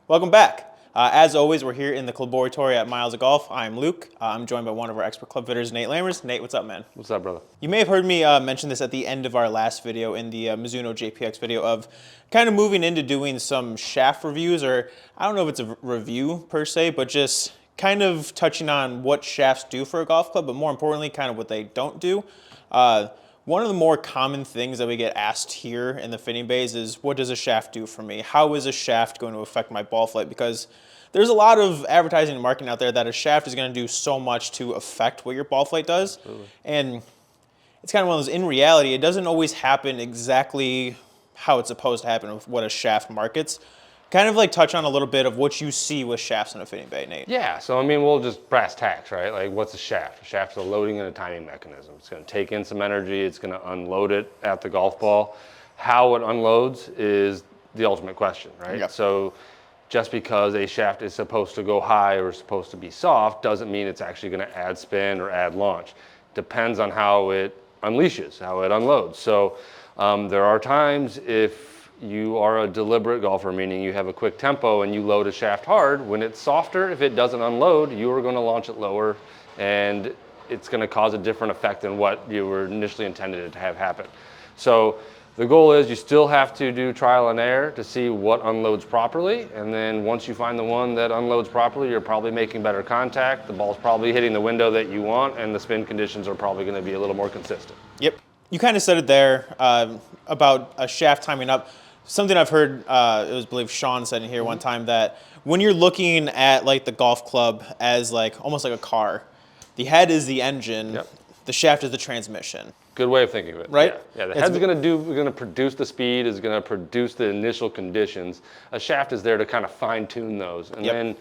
Welcome back. As always, we're here in the Laboratory at Miles of Golf. I'm Luke. I'm joined by one of our expert club fitters, Nate Lammers. Nate, what's up, man? What's up, brother? You may have heard me mention this at the end of our last video in the Mizuno JPX video of kind of moving into doing some shaft reviews, or I don't know if it's a review per se, but just kind of touching on what shafts do for a golf club, but more importantly, kind of what they don't do. One of the more common things that we get asked here in the fitting bays is, what does a shaft do for me? How is a shaft going to affect my ball flight? Because there's a lot of advertising and marketing out there that a shaft is going to do so much to affect what your ball flight does. Absolutely. And it's kind of one of those, in reality, it doesn't always happen exactly how it's supposed to happen with what a shaft markets. Kind of like touch on a little bit of what you see with shafts in a fitting bay, Nate. Yeah, so I mean, we'll just brass tacks, right? Like, what's a shaft? A shaft is a loading and a timing mechanism. It's going to take in some energy, it's going to unload it at the golf ball. How it unloads is the ultimate question, right? Yep. So just because a shaft is supposed to go high or supposed to be soft doesn't mean it's actually going to add spin or add launch. Depends on how it unleashes, how it unloads. So there are times if you are a deliberate golfer, meaning you have a quick tempo and you load a shaft hard, when it's softer, if it doesn't unload, you are going to launch it lower and it's going to cause a different effect than what you were initially intended to have happen. So the goal is you still have to do trial and error to see what unloads properly, and then once you find the one that unloads properly, you're probably making better contact, the ball's probably hitting the window that you want, and the spin conditions are probably going to be a little more consistent. Yep. You kind of said it there about a shaft timing up. Something I've heard, it was, I believe Sean said in here one time, that when you're looking at like the golf club as like almost like a car, the head is the engine, yep. The shaft is the transmission. Good way of thinking of it. Right? Yeah, the head's going to produce the speed, is going to produce the initial conditions. A shaft is there to kind of fine tune those. And then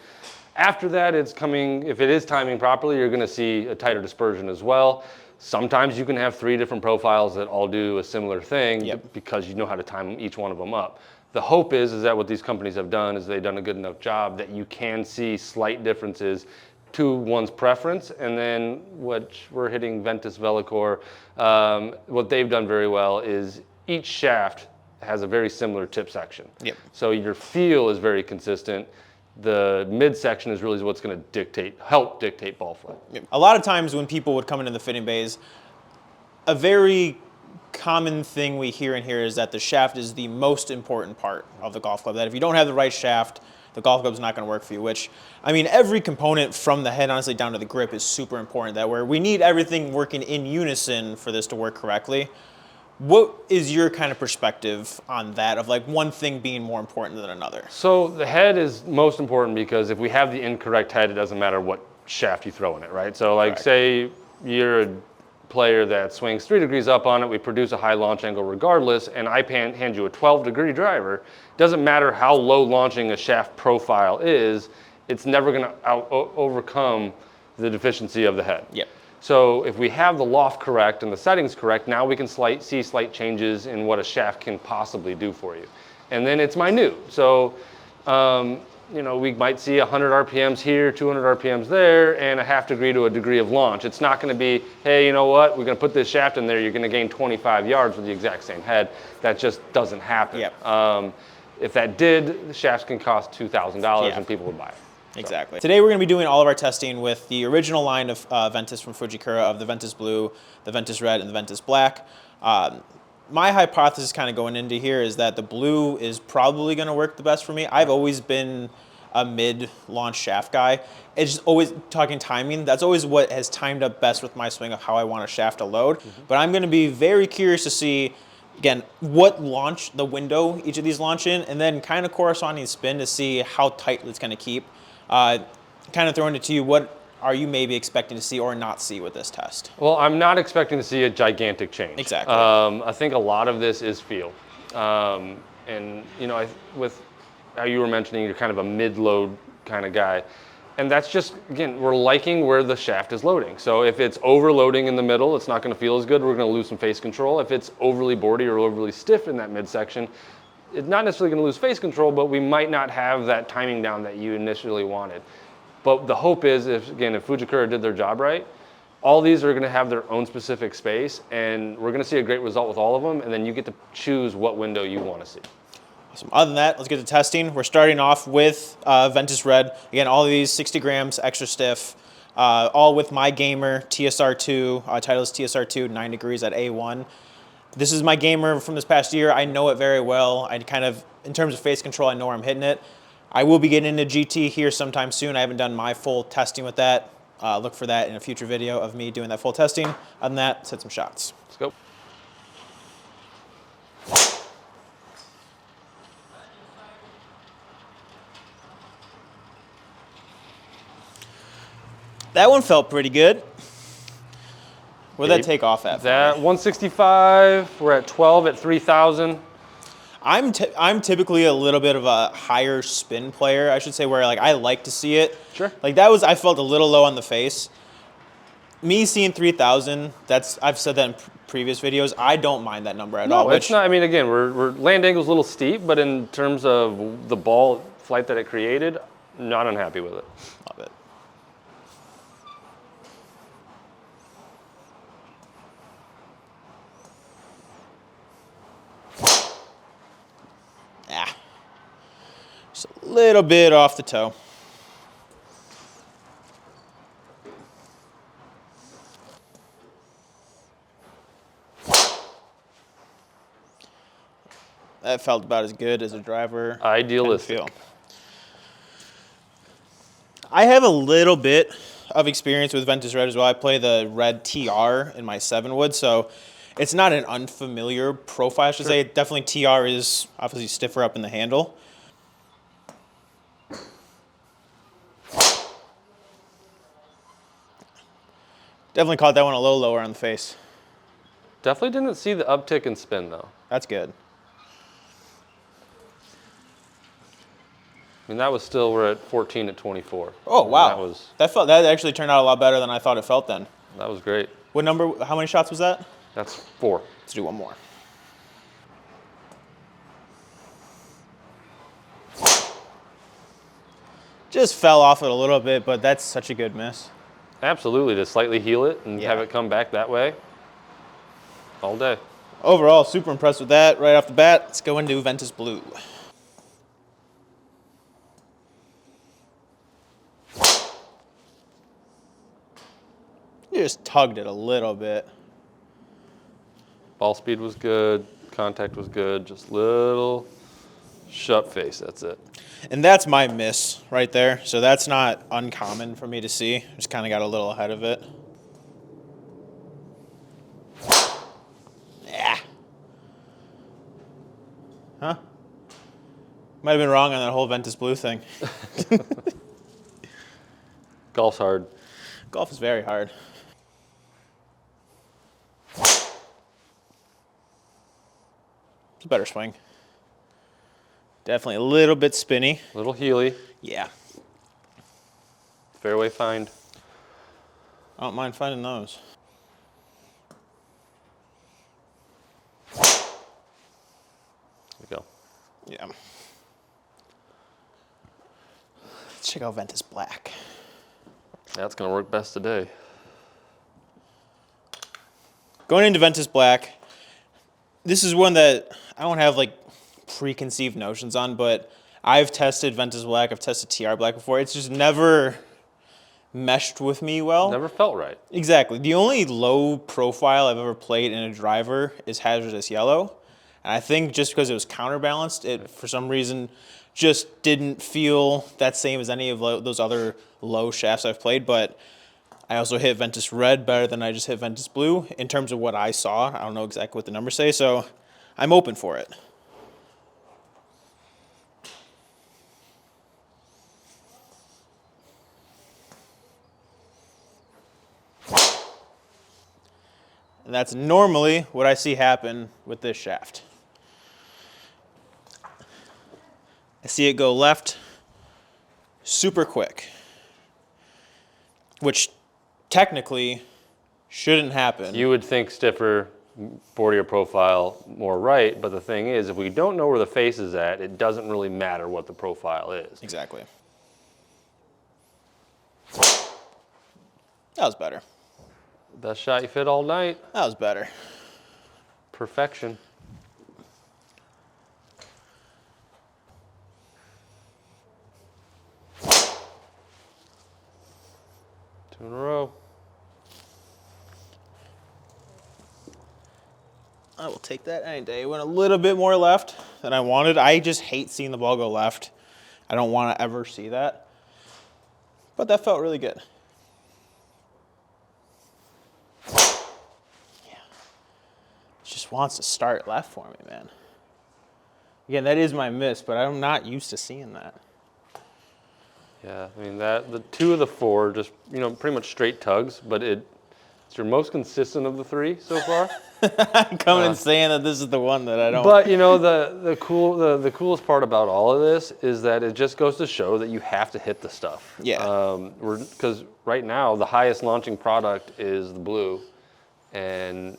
after that, it's coming, if it is timing properly, you're going to see a tighter dispersion as well. Sometimes you can have 3 different profiles that all do a similar thing because you know how to time each one of them up. The hope is that what these companies have done is they've done a good enough job that you can see slight differences to one's preference. And then what we're hitting Ventus Velocore, what they've done very well is each shaft has a very similar tip section. Yep. So your feel is very consistent. The midsection is really what's going to help dictate ball flight. A lot of times when people would come into the fitting bays, a very common thing we hear in here is that the shaft is the most important part of the golf club. That if you don't have the right shaft, the golf club's not going to work for you, which, I mean, every component from the head, honestly, down to the grip is super important. That where we need everything working in unison for this to work correctly. What is your kind of perspective on that, of like one thing being more important than another? So the head is most important because if we have the incorrect head, it doesn't matter what shaft you throw in it, right? So like say you're a player that swings 3 degrees up on it, we produce a high launch angle regardless, and I hand you a 12-degree driver, doesn't matter how low launching a shaft profile is, it's never going to overcome the deficiency of the head. Yep. So if we have the loft correct and the settings correct, now we can see slight changes in what a shaft can possibly do for you. And then it's minute. So, we might see 100 RPMs here, 200 RPMs there, and a half degree to a degree of launch. It's not going to be, hey, you know what, we're going to put this shaft in there, you're going to gain 25 yards with the exact same head. That just doesn't happen. Yep. If that did, the shafts can cost $2,000 and people would buy it. Exactly. Today we're going to be doing all of our testing with the original line of Ventus from Fujikura, of the Ventus Blue, the Ventus Red, and the Ventus Black. My hypothesis kind of going into here is that the blue is probably going to work the best for me. I've always been a mid-launch shaft guy. It's just always talking timing. That's always what has timed up best with my swing of how I want a shaft to load. But I'm going to be very curious to see, again, what launch, the window each of these launch in, and then kind of corresponding spin to see how tight it's going to keep. Kind of throwing it to you, what are you maybe expecting to see or not see with this test? Well, I'm not expecting to see a gigantic change. Exactly. I think a lot of this is feel. With how you were mentioning, you're kind of a mid-load kind of guy. And that's just, again, we're liking where the shaft is loading. So if it's overloading in the middle, it's not going to feel as good. We're going to lose some face control. If it's overly boardy or overly stiff in that midsection, it's not necessarily going to lose face control, but we might not have that timing down that you initially wanted. But the hope is, if Fujikura did their job right, all these are going to have their own specific space, and we're going to see a great result with all of them, and then you get to choose what window you want to see. So other than that, let's get to testing. We're starting off with Ventus Red. Again, all of these 60 grams, extra stiff, all with my gamer TSR2, Titleist TSR2, 9 degrees at A1. This is my gamer from this past year. I know it very well. I kind of, in terms of face control, I know where I'm hitting it. I will be getting into GT here sometime soon. I haven't done my full testing with that. Look for that in a future video of me doing that full testing. Other than that, let's hit some shots. Let's go. That one felt pretty good. Where'd that take off at? That 165, we're at 12 at 3,000. I'm typically a little bit of a higher spin player, I should say, where like I like to see it. Sure. Like that was, I felt a little low on the face. Me seeing 3,000, I've said that in previous videos. I don't mind that number at all. No, it's not. I mean, again, we're land angle's a little steep, but in terms of the ball flight that it created, not unhappy with it. Love it. Just a little bit off the toe. That felt about as good as a driver. Idealistic. Kind of feel. I have a little bit of experience with Ventus Red as well. I play the Red TR in my 7-wood, so it's not an unfamiliar profile, I should say. Definitely TR is obviously stiffer up in the handle. Definitely caught that one a little lower on the face. Definitely didn't see the uptick in spin, though. That's good. I mean, that was still, we're at 14 at 24. Oh, wow. That actually turned out a lot better than I thought it felt then. That was great. What number, how many shots was that? That's 4. Let's do one more. Just fell off it a little bit, but that's such a good miss. Absolutely, to slightly heel it and have it come back that way all day. Overall, super impressed with that right off the bat. Let's go into Ventus Blue. You just tugged it a little bit. Ball speed was good, contact was good, just little shut face, that's it. And that's my miss right there. So that's not uncommon for me to see. Just kind of got a little ahead of it. Yeah. Huh? Might have been wrong on that whole Ventus Blue thing. Golf's hard. Golf is very hard. It's a better swing. Definitely a little bit spinny. Little heely. Yeah. Fairway find. I don't mind finding those. There we go. Yeah. Let's check out Ventus Black. That's going to work best today. Going into Ventus Black, this is one that I don't have like preconceived notions on, but I've tested Ventus Black, I've tested TR Black before. It's just never meshed with me well. Never felt right. Exactly. The only low profile I've ever played in a driver is Hazardous Yellow. And I think just because it was counterbalanced, it for some reason just didn't feel that same as any of those other low shafts I've played. But I also hit Ventus Red better than I just hit Ventus Blue in terms of what I saw. I don't know exactly what the numbers say, so I'm open for it. And that's normally what I see happen with this shaft. I see it go left super quick, which technically shouldn't happen. You would think stiffer, boardier profile, more right, but the thing is, if we don't know where the face is at, it doesn't really matter what the profile is. Exactly. That was better. Best shot you fit all night. That was better. Perfection. 2 in a row. I will take that any day. Went a little bit more left than I wanted. I just hate seeing the ball go left. I don't want to ever see that. But that felt really good. Yeah. It just wants to start left for me, man. Again, that is my miss, but I'm not used to seeing that. Yeah, I mean the 2 of the 4 just pretty much straight tugs, but it's your most consistent of the 3 so far. Coming and saying that this is the one that I don't. But the coolest part about all of this is that it just goes to show that you have to hit the stuff. Yeah. Because right now the highest launching product is the blue, and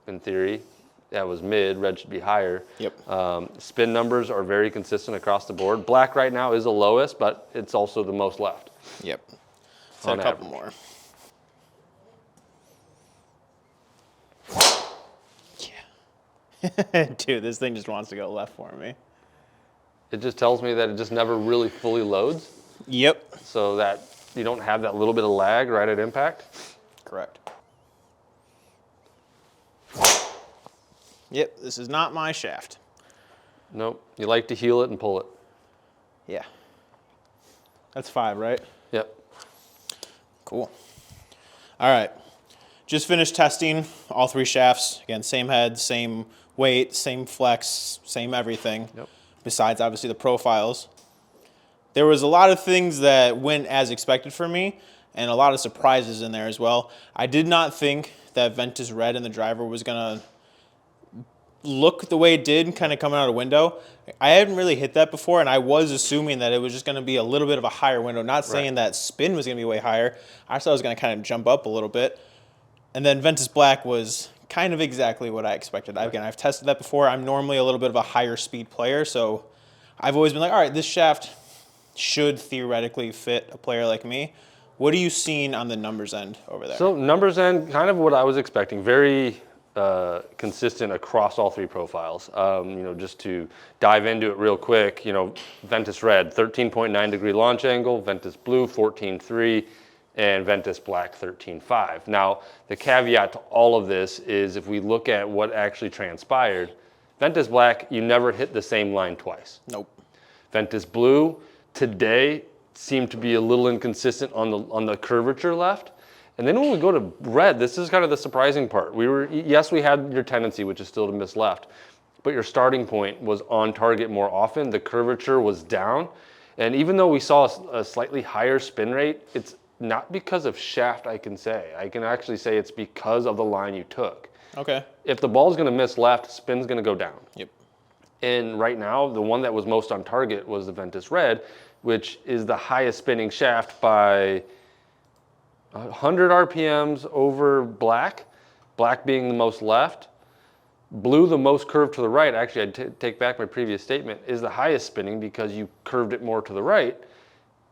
in theory, that was mid. Red should be higher. Yep. Spin numbers are very consistent across the board. Black right now is the lowest, but it's also the most left. Yep. So a couple more. Yeah. Dude, this thing just wants to go left for me. It just tells me that it just never really fully loads. Yep. So that you don't have that little bit of lag right at impact. Correct. Yep, this is not my shaft. Nope. You like to heel it and pull it. Yeah. That's 5, right? Yep. Cool. All right. Just finished testing all 3 shafts. Again, same head, same weight, same flex, same everything. Yep. Besides, obviously, the profiles. There was a lot of things that went as expected for me, and a lot of surprises in there as well. I did not think that Ventus Red in the driver was going to look the way it did kind of coming out of window. I hadn't really hit that before, and I was assuming that it was just going to be a little bit of a higher window, not saying that spin was going to be way higher. I thought it was going to kind of jump up a little bit. And then Ventus Black was kind of exactly what I expected. Again, I've tested that before. I'm normally a little bit of a higher speed player, so I've always been like, all right, this shaft should theoretically fit a player like me. What are you seeing on the numbers end over there? So numbers end, kind of what I was expecting. Very consistent across all 3 profiles. Just to dive into it real quick, Ventus Red, 13.9 degree launch angle, Ventus Blue, 14.3, and Ventus Black, 13.5. Now, the caveat to all of this is if we look at what actually transpired, Ventus Black, you never hit the same line twice. Nope. Ventus Blue, today, seemed to be a little inconsistent on the curvature left. And then when we go to red, this is kind of the surprising part. Yes, we had your tendency, which is still to miss left, but your starting point was on target more often. The curvature was down. And even though we saw a slightly higher spin rate, it's not because of shaft, I can say. I can actually say it's because of the line you took. Okay. If the ball's gonna miss left, spin's gonna go down. Yep. And right now, the one that was most on target was the Ventus Red, which is the highest spinning shaft by 100 RPMs over black, black being the most left. Blue, the most curved to the right. Actually, I'd take back my previous statement, is the highest spinning because you curved it more to the right.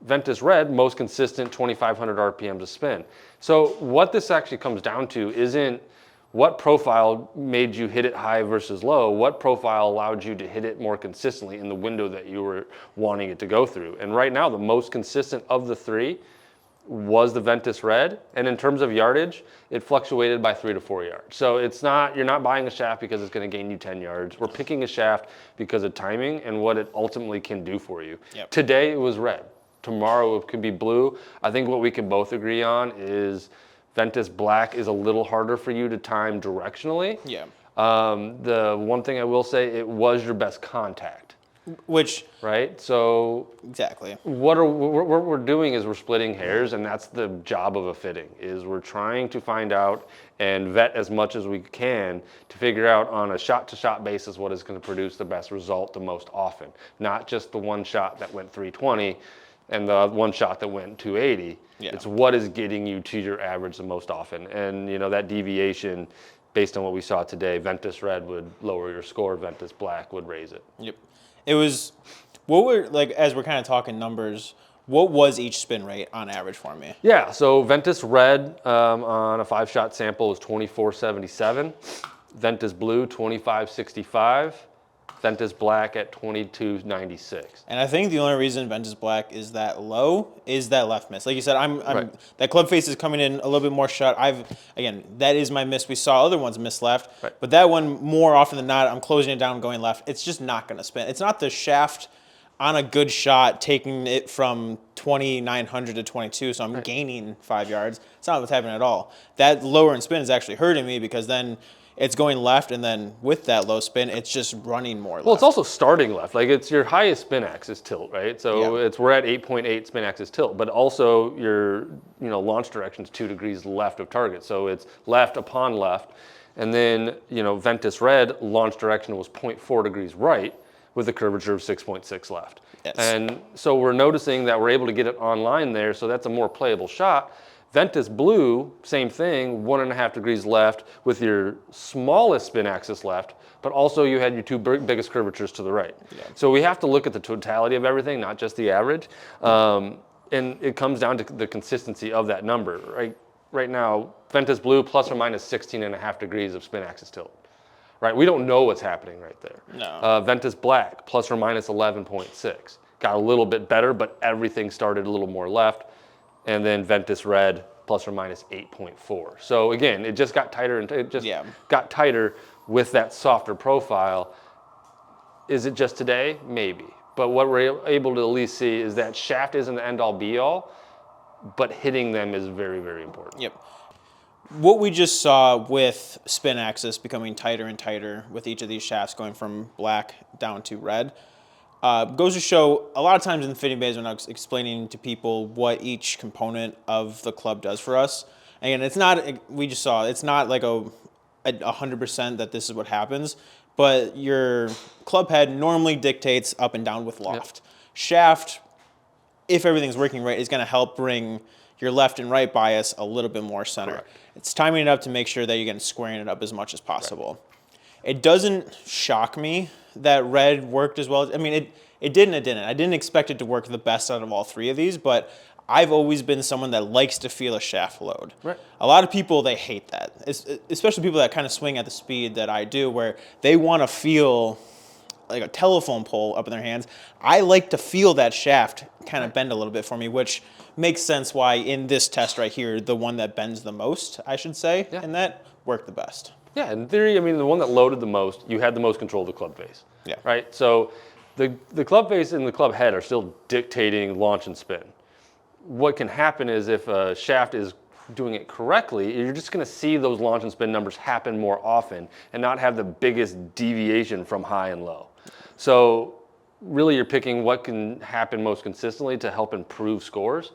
Ventus Red, most consistent, 2,500 RPMs a spin. So what this actually comes down to isn't what profile made you hit it high versus low, what profile allowed you to hit it more consistently in the window that you were wanting it to go through. And right now, the most consistent of the 3 was the Ventus Red, and in terms of yardage, it fluctuated by 3 to 4 yards. So you're not buying a shaft because it's going to gain you 10 yards. We're picking a shaft because of timing and what it ultimately can do for you. Yep. Today it was red. Tomorrow it could be blue. I think what we can both agree on is Ventus Black is a little harder for you to time directionally. Yeah. The one thing I will say, it was your best contact. Which, right? So exactly. What we're doing is we're splitting hairs, and that's the job of a fitting, is we're trying to find out and vet as much as we can to figure out on a shot-to-shot basis what is going to produce the best result the most often. Not just the one shot that went 320 and the one shot that went 280. Yeah. It's what is getting you to your average the most often. And that deviation, based on what we saw today, Ventus Red would lower your score, Ventus Black would raise it. Yep. It was, as we're kind of talking numbers, what was each spin rate on average for me? Yeah, so Ventus Red on a 5-shot sample was 24.77. Ventus Blue, 25.65. Ventus Black at 22.96. And I think the only reason Ventus Black is that low is that left miss. Like you said, Right. that club face is coming in a little bit more shut. Again, that is my miss. We saw other ones miss left, Right. but that one more often than not, I'm closing it down, going left. It's just not going to spin. It's not the shaft on a good shot taking it from 2,900 to 22, so I'm gaining 5 yards. It's not what's happening at all. That lower in spin is actually hurting me because then it's going left, and then with that low spin, it's just running more left. Well, it's also starting left. Like, it's your highest spin axis tilt, right? So Yeah. we're at 8.8 spin axis tilt, but also your launch direction is 2 degrees left of target. So it's left upon left. And then, Ventus Red launch direction was 0.4 degrees right with a curvature of 6.6 left. Yes. And so we're noticing that we're able to get it online there, so that's a more playable shot. Ventus Blue, same thing, 1.5 degrees left with your smallest spin axis left, but also you had your two biggest curvatures to the right. Yeah. So we have to look at the totality of everything, not just the average. And it comes down to the consistency of that number. Right now, Ventus Blue plus or minus 16.5 degrees of spin axis tilt. Right, we don't know what's happening right there. No. Ventus Black plus or minus 11.6. Got a little bit better, but everything started a little more left. And then Ventus Red plus or minus 8.4. So again, it just got tighter and it just got tighter with that softer profile. Is it just today? Maybe. But what we're able to at least see is that shaft isn't the end all be all, but hitting them is very, very important. Yep. What we just saw with spin axis becoming tighter and tighter with each of these shafts going from black down to red goes to show a lot of times in the fitting bays when I was explaining to people what each component of the club does for us. And it's not, we just saw, it's not like a 100% that this is what happens, but your club head normally dictates up and down with loft. Yep. Shaft, if everything's working right, is going to help bring your left and right bias a little bit more center. Correct. It's timing it up to make sure that you're getting squaring it up as much as possible. Right. It doesn't shock me that red worked as well. I mean, it did and it didn't. I didn't expect it to work the best out of all three of these, but I've always been someone that likes to feel a shaft load. Right. A lot of people, they hate that, especially people that kind of swing at the speed that I do, where they want to feel like a telephone pole up in their hands. I like to feel that shaft kind of bend a little bit for me, which makes sense why in this test right here, the one that bends the most, I should say, and that worked the best. Yeah, in theory, I mean, the one that loaded the most, you had the most control of the club face. Yeah. Right? So the club face and the club head are still dictating launch and spin. What can happen is if a shaft is doing it correctly, you're just going to see those launch and spin numbers happen more often and not have the biggest deviation from high and low. So really you're picking what can happen most consistently to help improve scores.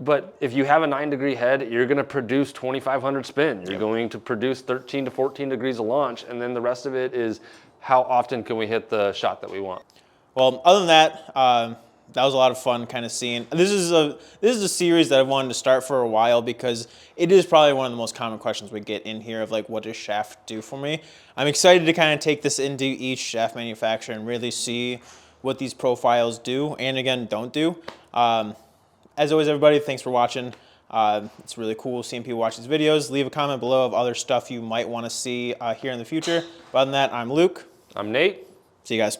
But if you have a 9-degree head, you're going to produce 2,500 spin. You're going to produce 13 to 14 degrees of launch, and then the rest of it is how often can we hit the shot that we want. Well, other than that, that was a lot of fun kind of seeing. This is a series that I've wanted to start for a while because it is probably one of the most common questions we get in here of like, what does shaft do for me? I'm excited to kind of take this into each shaft manufacturer and really see what these profiles do and again, don't do. As always, everybody, thanks for watching. It's really cool seeing people watch these videos. Leave a comment below of other stuff you might want to see here in the future. But other than that, I'm Luke. I'm Nate. See you guys.